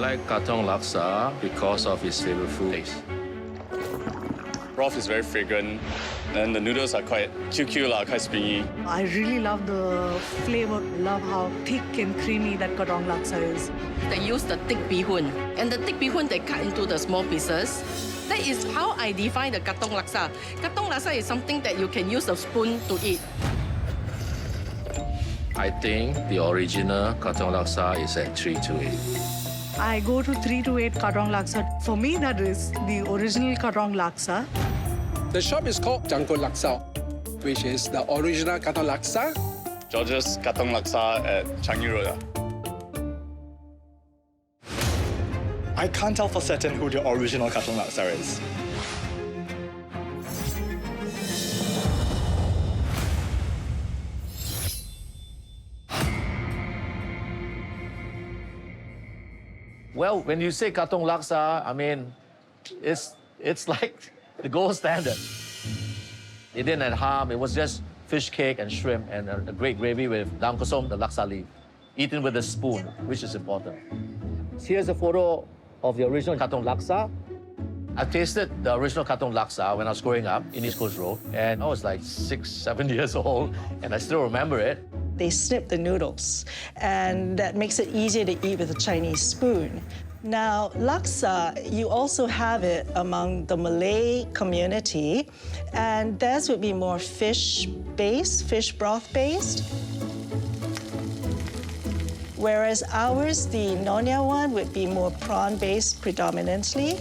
like Katong Laksa because of its flavorful taste. Broth is very fragrant, and the noodles are quite QQ, quite springy. I really love the flavor, love how thick and creamy that Katong Laksa is. They use the thick bihun, and the thick bihun they cut into the small pieces. That is how I define the Katong Laksa. Katong Laksa is something that you can use a spoon to eat. I think the original Katong Laksa is at 3 to 8. I go to 3 to 8 Katong Laksa. For me, that is the original Katong Laksa. The shop is called Janggut Laksa, which is the original Katong Laksa. George's Katong Laksa at Changi Road. I can't tell for certain who the original Katong Laksa is. Well, when you say Katong Laksa, I mean, it's like the gold standard. It didn't add harm. It was just fish cake and shrimp and a great gravy with daun kosong, the laksa leaf, eaten with a spoon, which is important. Here's a photo of the original Katong Laksa. I tasted the original Katong Laksa when I was growing up in East Coast Road, and I was like 6, 7 years old, and I still remember it. They snip the noodles, and that makes it easier to eat with a Chinese spoon. Now, laksa, you also have it among the Malay community, and theirs would be more fish-based, fish broth-based. Whereas ours, the Nyonya one, would be more prawn-based predominantly.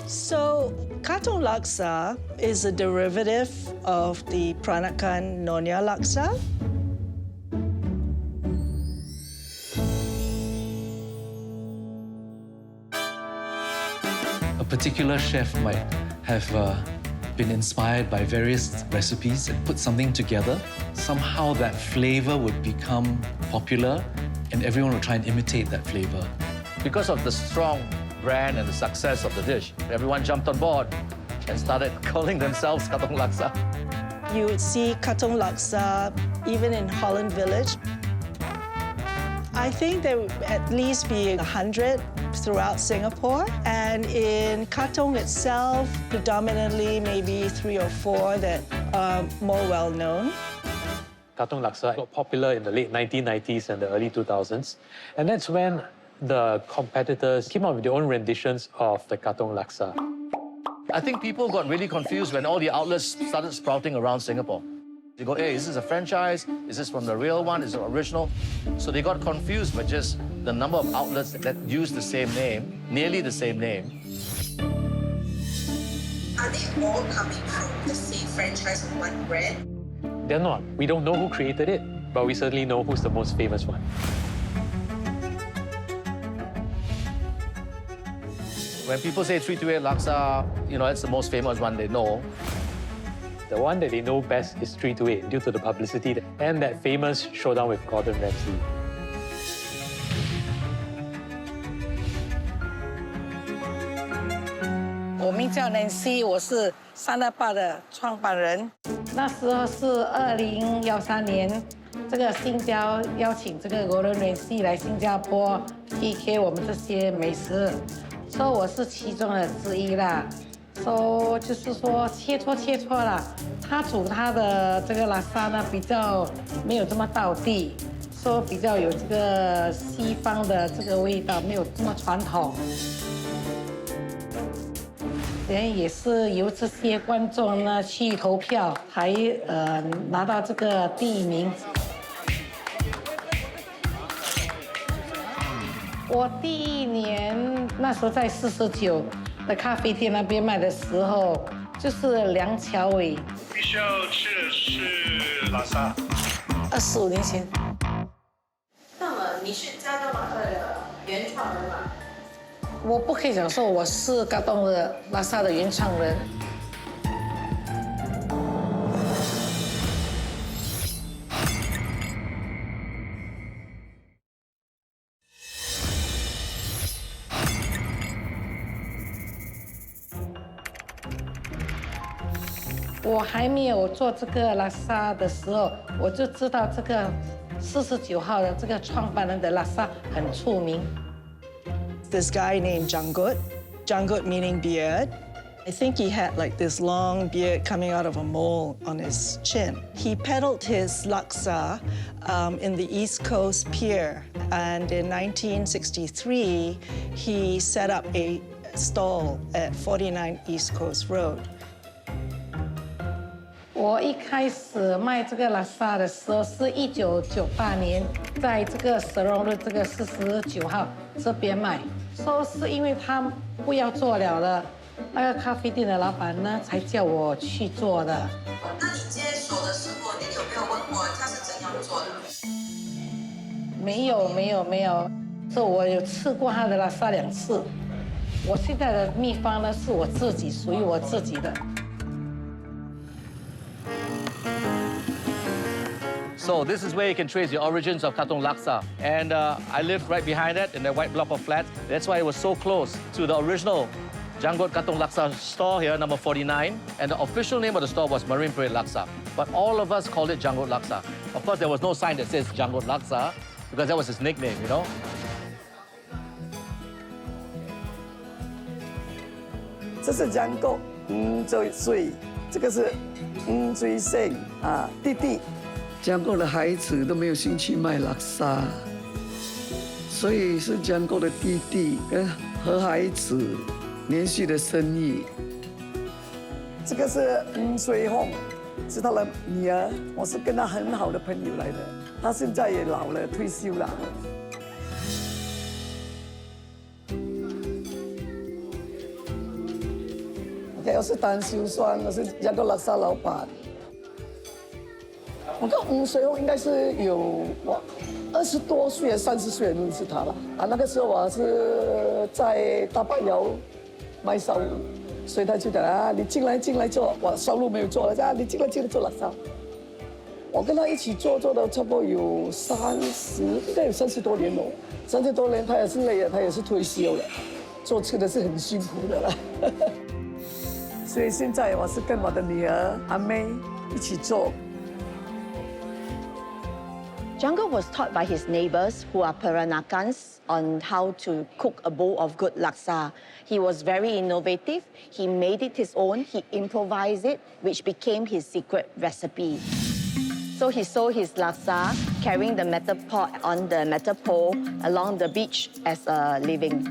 So, Katong Laksa is a derivative of the Peranakan Nyonya Laksa. A particular chef might have been inspired by various recipes and put something together. Somehow that flavor would become popular and everyone would try and imitate that flavor. Because of the strong brand and the success of the dish, everyone jumped on board and started calling themselves Katong Laksa. You would see Katong Laksa even in Holland Village. I think there would at least be 100 throughout Singapore. And in Katong itself, predominantly maybe 3 or 4 that are more well-known. Katong Laksa got popular in the late 1990s and the early 2000s. And that's when the competitors came up with their own renditions of the Katong Laksa. I think people got really confused when all the outlets started sprouting around Singapore. They go, hey, is this a franchise? Is this from the real one? Is it original? So they got confused by just the number of outlets that use the same name, nearly the same name. Are they all coming from the same franchise of one brand? They're not. We don't know who created it, but we certainly know who's the most famous one. When people say 328 Laksa, you know, it's the most famous one they know. The one that they know best is 328 due to the publicity and that famous showdown with Gordon Ramsay. I叫 Nancy， 我是328的创办人。那时候是2013年，这个新交邀请这个 Gordon Ramsay 来新加坡 PK 我们这些美食，所以我是其中的之一啦。说就是说切磋啦，他煮他的这个拉萨呢比较没有这么道地，说比较有这个西方的这个味道，没有这么传统。也是由这些观众呢去投票，才拿到这个第1名。我第1年那时候在49的咖啡店那边卖的时候，就是梁朝伟。必须要吃的是拉萨。25年前。那么你是加东马的原创人吗？我不可以讲说我是嘎东的拉萨的原创人。我还没有做这个拉萨的时候，我就知道这个49号的这个创办人的拉萨很出名。this guy named Janggut. Janggut meaning beard. I think he had like this long beard coming out of a mole on his chin. He peddled his laksa in the East Coast Pier, and in 1963, he set up a stall at 49 East Coast Road. 我一开始卖这个拉萨的时候是1998年，在这个蛇龙路这个49号这边卖。说是因为他不要做了，那个咖啡店的老板呢才叫我去做的。那你接手的时候，你有没有问过他是怎样做的？没有，是我有吃过他的拉萨2次。我现在的秘方呢是我自己属于我自己的。 So this is where you can trace the origins of Katong Laksa. And I live right behind it in the white block of flats. That's why it was so close to the original Janggut Katong Laksa store here, number 49. And the official name of the store was Marine Parade Laksa. But all of us called it Janggut Laksa. Of course, there was no sign that says Janggut Laksa because that was his nickname, you know. 这是江狗，水，这个是水生啊，弟弟。 江狗的孩子都没有兴趣卖拉萨，所以是江狗的弟弟跟和孩子连续的生意。这个是水红，是他的女儿，我是跟他很好的朋友来的。他现在也老了，退休了。OK， 我是丹修酸，我是江狗拉萨老板。 我看水红应该是有20多岁、30岁认识他了啊。那个时候我是在大巴窑卖烧肉，所以他就讲啊，你进来做，我烧肉没有做了，啊，你进来做拉萨。我跟他一起做了差不多有应该有30多年了。30多年他也是累了，他也是退休了，做吃的是很辛苦的了。所以现在我是跟我的女儿阿妹一起做。 Janggut was taught by his neighbors who are Peranakans on how to cook a bowl of good laksa. He was very innovative. He made it his own. He improvised it, which became his secret recipe. So he sold his laksa, carrying the metal pot on the metal pole along the beach as a living.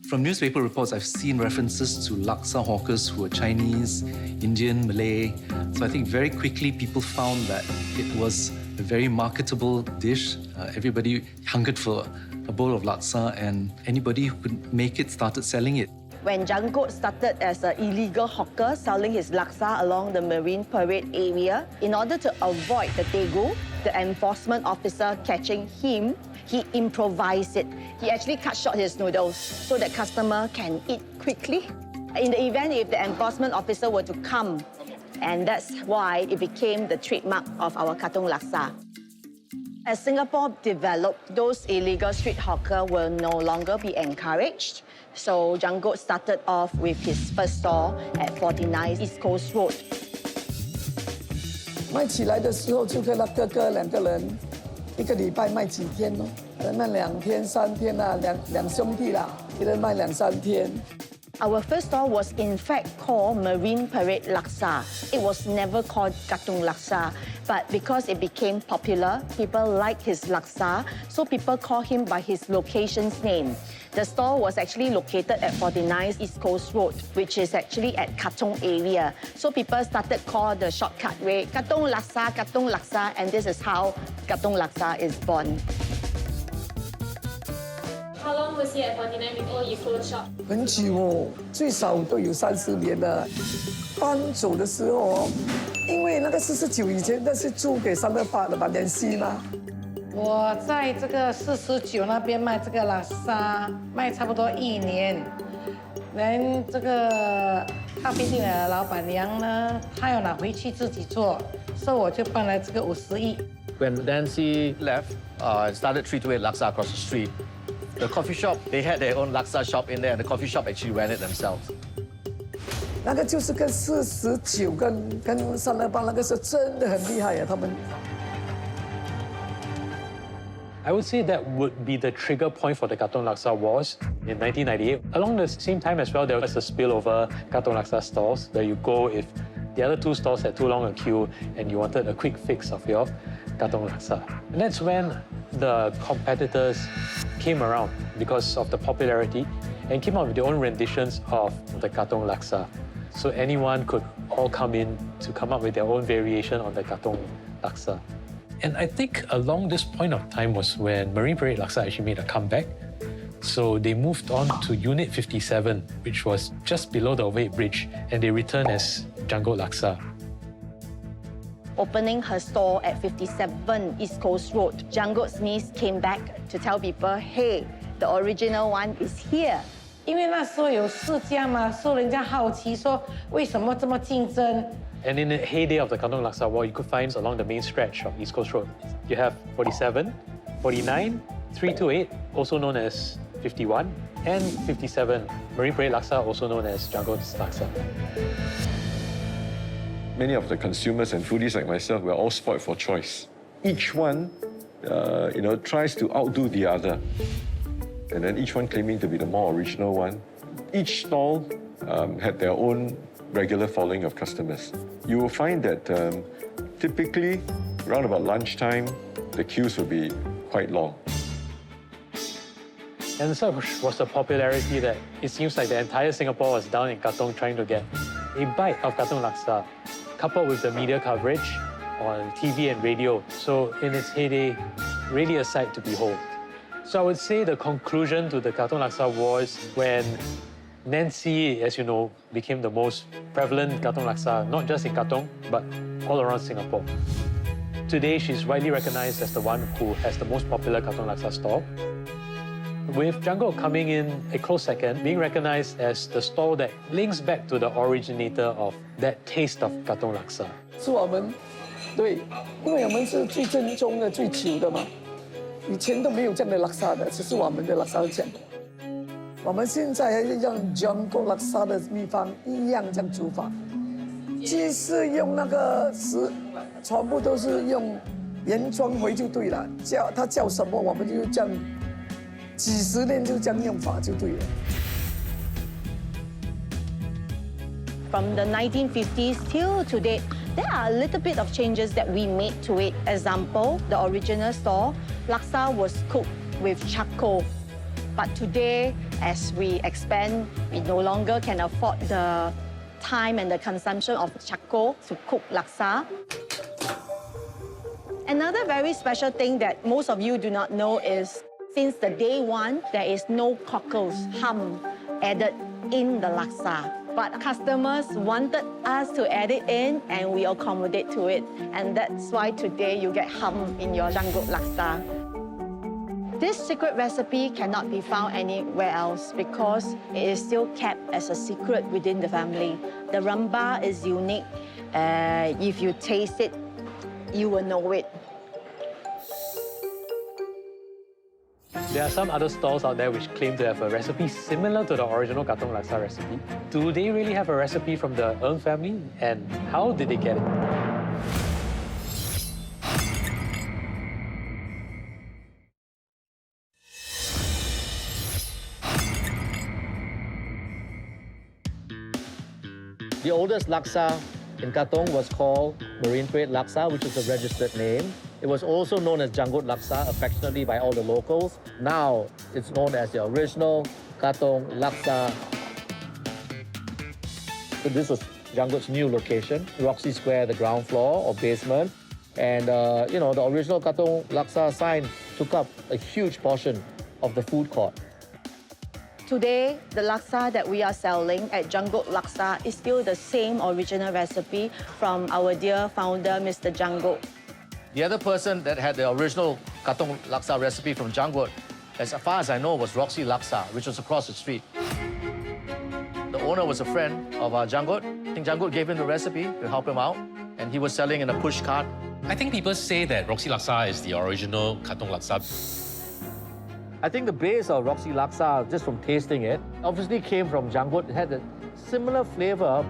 From newspaper reports, I've seen references to laksa hawkers who were Chinese, Indian, Malay. So I think very quickly people found that it was a very marketable dish. Everybody hungered for a bowl of laksa, and anybody who could make it started selling it. When Janggut started as an illegal hawker selling his laksa along the Marine Parade area, in order to avoid the tegu, the enforcement officer catching him, he improvised it. He actually cut short his noodles so that customer can eat quickly. In the event if the enforcement officer were to come, and that's why it became the trademark of our Katong Laksa. As Singapore developed, those illegal street hawkers will no longer be encouraged. So Janggut started off with his first store at 49 East Coast Road. 卖起来的时候就跟他哥哥2个人，1个礼拜卖几天哦？卖2天、3天啊，两兄弟啦，一人卖2、3天。 Our first store was in fact called Marine Parade Laksa. It was never called Katong Laksa, but because it became popular, people liked his laksa, so people call him by his location's name. The store was actually located at 49 East Coast Road, which is actually at Katong area. So people started call the shortcut way Katong Laksa, and this is how Katong Laksa is born. How long was he at 49 before you closed shop? 很久哦，最少都有30年了。搬走的时候哦，因为那个49以前那是租给328的吧，联系吗？我在这个49那边卖这个拉萨，卖差不多1年。连这个咖啡店的老板娘呢，她要拿回去自己做，所以我就搬来这个50亿。When Nancy left and started 328 Laksa across the street, the coffee shop, they had their own laksa shop in there, and the coffee shop actually ran it themselves. 那个就是跟49跟328那个是真的很厉害呀，他们。I would say that would be the trigger point for the Katong Laksa wars in 1998. Along the same time as well, there was a spillover Katong Laksa stalls where you go if the other two stalls had too long a queue and you wanted a quick fix of your Katong Laksa. And that's when the competitors came around because of the popularity and came up with their own renditions of the Katong Laksa. So anyone could all come in to come up with their own variation on the Katong Laksa. And I think along this point of time was when Marine Parade Laksa actually made a comeback. So they moved on to Unit 57, which was just below the overhead bridge, and they returned as Janggut Laksa. Opening her store at 57 East Coast Road, Janggut's niece came back to tell people, hey, the original one is here. 因为那时候有4家嘛，所以人家好奇说为什么这么竞争。 And in the heyday of the Katong Laksa war, you could find along the main stretch of East Coast Road. You have 47, 49, 328, also known as 51, and 57, Marine Parade Laksa, also known as Janggut Laksa. Many of the consumers and foodies like myself were all spoiled for choice. Each one, tries to outdo the other. And then each one claiming to be the more original one. Each stall had their own regular following of customers. You will find that typically, around about lunchtime, the queues will be quite long. And such was the popularity that it seems like the entire Singapore was down in Katong trying to get a bite of Katong Laksa, coupled with the media coverage on TV and radio. So in its heyday, really a sight to behold. So I would say the conclusion to the Katong Laksa was when Nancy, as you know, became the most prevalent Katong Laksa, not just in Katong, but all around Singapore. Today, she's widely recognized as the one who has the most popular Katong Laksa stall. With Janggut coming in a close second, being recognized as the stall that links back to the originator of that taste of Katong Laksa. 是我们，对，因为我们是最正宗的、最久的嘛。以前都没有这样的拉萨的，只是我们的拉萨是这样的。我们现在还是用 Janggut Laksa 的秘方一样这样煮法，即是用那个全部都是用原装回就对了，它叫什么我们就这样，几十年就这样用法就对了。 From the 1950s till today, there are a little bit of changes that we made to it. Example, the original store, laksa was cooked with charcoal. But today, as we expand, we no longer can afford the time and the consumption of charcoal to cook laksa. Another very special thing that most of you do not know is, since the day one, there is no cockles, ham added in the laksa. But customers wanted us to add it in and we accommodate to it. And that's why today you get ham in your Janggut Laksa. This secret recipe cannot be found anywhere else because it is still kept as a secret within the family. The ramba is unique. If you taste it, you will know it. There are some other stalls out there which claim to have a recipe similar to the original Katong Laksa recipe. Do they really have a recipe from the Ng family? And how did they get it? The oldest laksa in Katong was called Marine Parade Laksa, which is a registered name. It was also known as Janggut Laksa affectionately by all the locals. Now it's known as the original Katong Laksa. So this was Janggut's new location, Roxy Square, the ground floor or basement. And the original Katong Laksa sign took up a huge portion of the food court. Today, the laksa that we are selling at Janggut Laksa is still the same original recipe from our dear founder, Mr. Janggut. The other person that had the original Katong Laksa recipe from Janggut, as far as I know, was Roxy Laksa, which was across the street. The owner was a friend of Janggut. I think Janggut gave him the recipe to help him out, and he was selling in a push cart. I think people say that Roxy Laksa is the original Katong Laksa. I think the base of Roxy Laksa, just from tasting it, obviously came from Janggut. It had a similar flavor.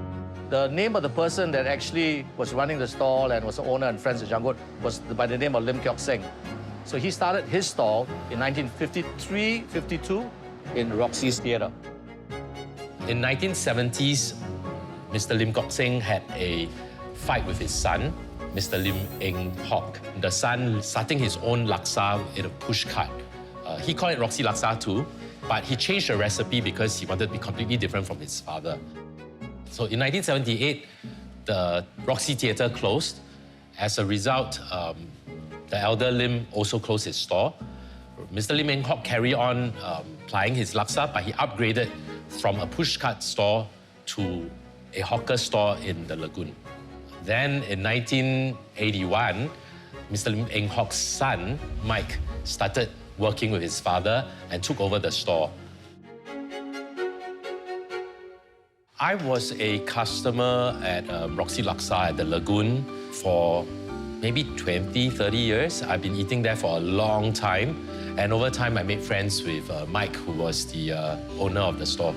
The name of the person that actually was running the stall and was the owner and friends of Janggut was by the name of Lim Kyok Seng. So he started his stall in 1953-52 in Roxy's theater. In 1970s, Mr. Lim Kok Seng had a fight with his son, Mr. Lim Eng Hock. The son starting his own laksa in a push cart. He called it Roxy Laksa too, but he changed the recipe because he wanted to be completely different from his father. So in 1978, the Roxy Theatre closed. As a result, the elder Lim also closed his store. Mr. Lim Eng Hock carried on plying his laksa, but he upgraded from a pushcart store to a hawker store in the lagoon. Then in 1981, Mr. Lim Eng Hock's son, Mike, started working with his father and took over the store. I was a customer at Roxy Laksa at the lagoon for maybe 20, 30 years. I've been eating there for a long time. And over time, I made friends with Mike, who was the owner of the store.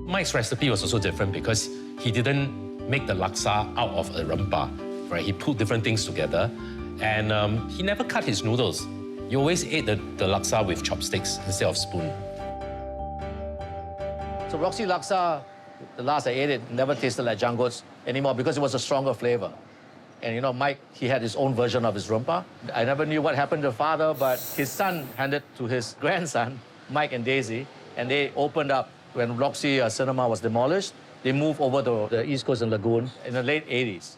Mike's recipe was also different because he didn't make the laksa out of a rempa, right? He put different things together. And he never cut his noodles. He always ate the laksa with chopsticks instead of spoon. So Roxy Laksa, the last I ate it, never tasted like Janggut's anymore because it was a stronger flavor. And you know, Mike, he had his own version of his rumpa. I never knew what happened to father, but his son handed to his grandson, Mike and Daisy, and they opened up when Roxy Cinema was demolished. They moved over to the East Coast and Lagoon in the late 80s.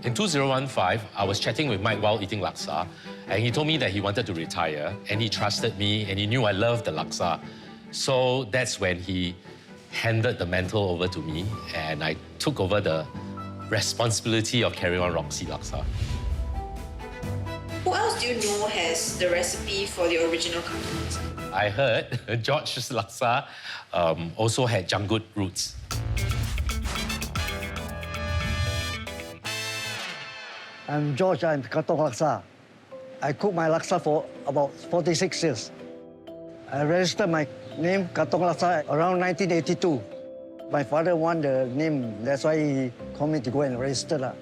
In 2015, I was chatting with Mike while eating laksa, and he told me that he wanted to retire, and he trusted me, and he knew I loved the laksa. So that's when he handed the mantle over to me, and I took over the responsibility of carrying on Roxy Laksa. Who else do you know has the recipe for the original Katong Laksa? I heard George's Laksa also had Janggut roots. I'm George, I'm Katong Laksa. I cook my laksa for about 46 years. I registered my name Katong Laksa around 1982. My father wanted the name, that's why he called me to go and register.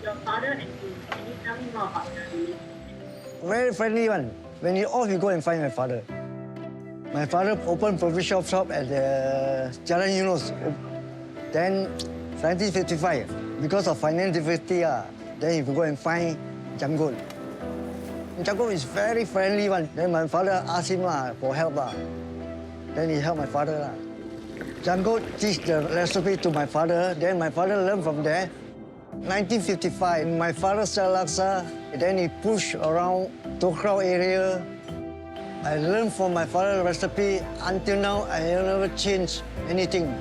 Your father and you, can you tell me more about the Very friendly one. When you off, you go and find my father. My father opened provincial shop at Jalan Yunus. Then, 1955, because of financial difficulty, then he go and find Janggut. Janggut is very friendly one. Then my father asked him for help. Then he helped my father. Janggut teach the recipe to my father. Then my father learned from there. 1955, my father sell laksa. Then he pushed around Tokraw area. I learned from my father's recipe. Until now, I never changed anything.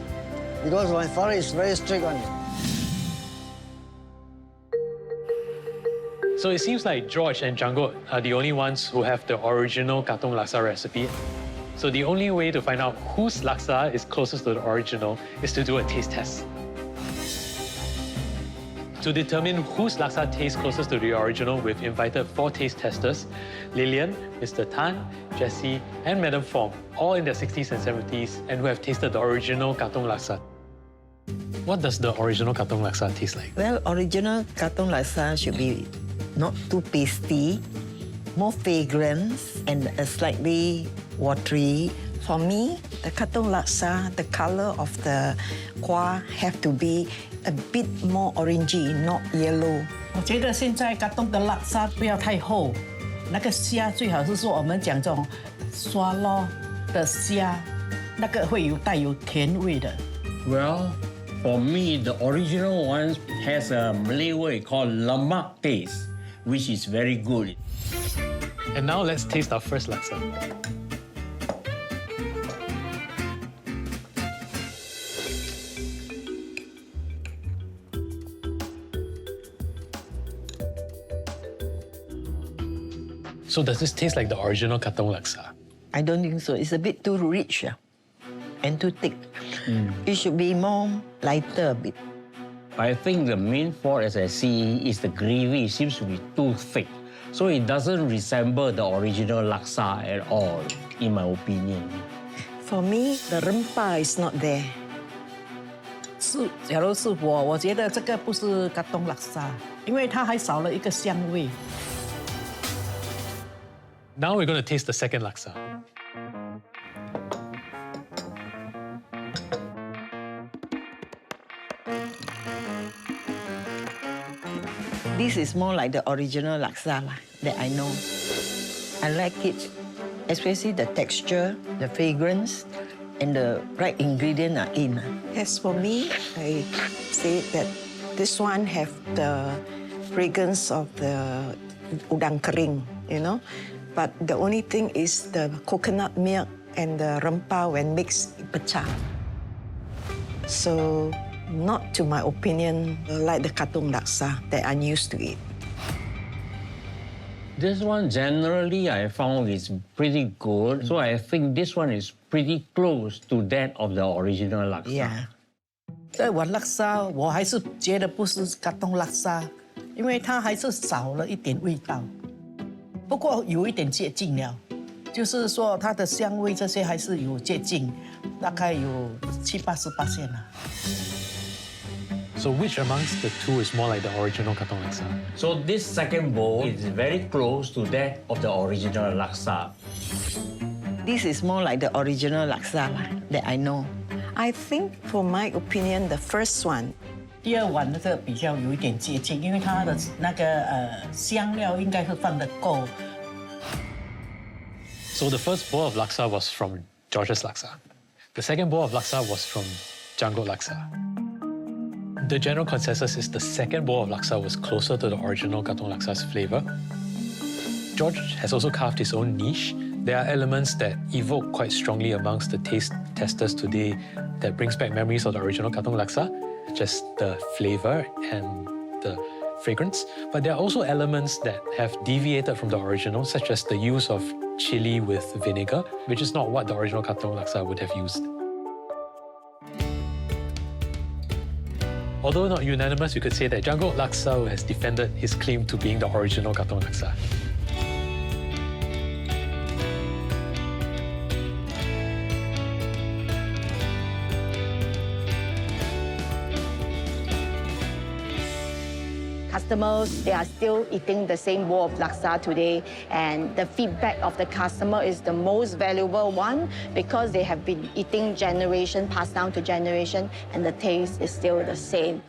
Because my father is very strict on it. So it seems like George and Janggut are the only ones who have the original Katong Laksa recipe. So the only way to find out whose laksa is closest to the original is to do a taste test. To determine whose laksa tastes closest to the original, we've invited 4 taste testers: Lillian, Mr. Tan, Jessie, and Madam Fong, all in their 60s and 70s, and who have tasted the original Katong Laksa. What does the original Katong Laksa taste like? Well, original Katong Laksa should be not too pasty, more fragrance, and slightly watery. For me, the Katong Laksa, the color of the kwa have to be a bit more orangey, not yellow. 我觉得现在Katong的lak沙不要太厚，那个虾最好是说我们讲这种刷咯的虾，那个会有带有甜味的。Well, for me, the original one has a Malay word called lemak taste, which is very good. And now let's taste our first laksa. So does this taste like the original Katong Laksa? I don't think so. It's a bit too rich and too thick. It should be more lighter a bit. I think the main fault, as I see, is the gravy. It seems to be too thick. So it doesn't resemble the original laksa at all, in my opinion. For me, the rempah is not there. 假如是我觉得这个不是嘎东拉萨，因为它还少了一个香味。 Now we're going to taste the second laksa. This is more like the original laksa that I know. I like it, especially the texture, the fragrance, and the right ingredient are in. As for me, I say that this one have the fragrance of the udang kering, you know. But the only thing is the coconut milk and the rempah when mixed pecah. So, not to my opinion like the Katong Laksa that I'm used to eat. This one generally I found is pretty good. So I think this one is pretty close to that of the original laksa. Yeah. 这碗拉沙我还是觉得不是嘎东拉沙，因为它还是少了一点味道。不过有一点接近了，就是说它的香味这些还是有接近，大概有70-80%了。 So which amongst the two is more like the original Katong Laksa? So this second bowl is very close to that of the original laksa. This is more like the original laksa that I know. I think, for my opinion, the first one. 第二碗那个比较有一点接近，因为它的那个香料应该是放得够。 So the first bowl of laksa was from George's Laksa. The second bowl of laksa was from Janggut Laksa. The general consensus is the second bowl of laksa was closer to the original Katong Laksa's flavor. George has also carved his own niche. There are elements that evoke quite strongly amongst the taste testers today that brings back memories of the original Katong Laksa, just the flavor and the fragrance. But there are also elements that have deviated from the original, such as the use of chili with vinegar, which is not what the original Katong Laksa would have used. Although not unanimous, you could say that Janggut Laksa has defended his claim to being the original Katong Laksa. Customers, they are still eating the same bowl of laksa today, and the feedback of the customer is the most valuable one because they have been eating generation, passed down to generation, and the taste is still the same.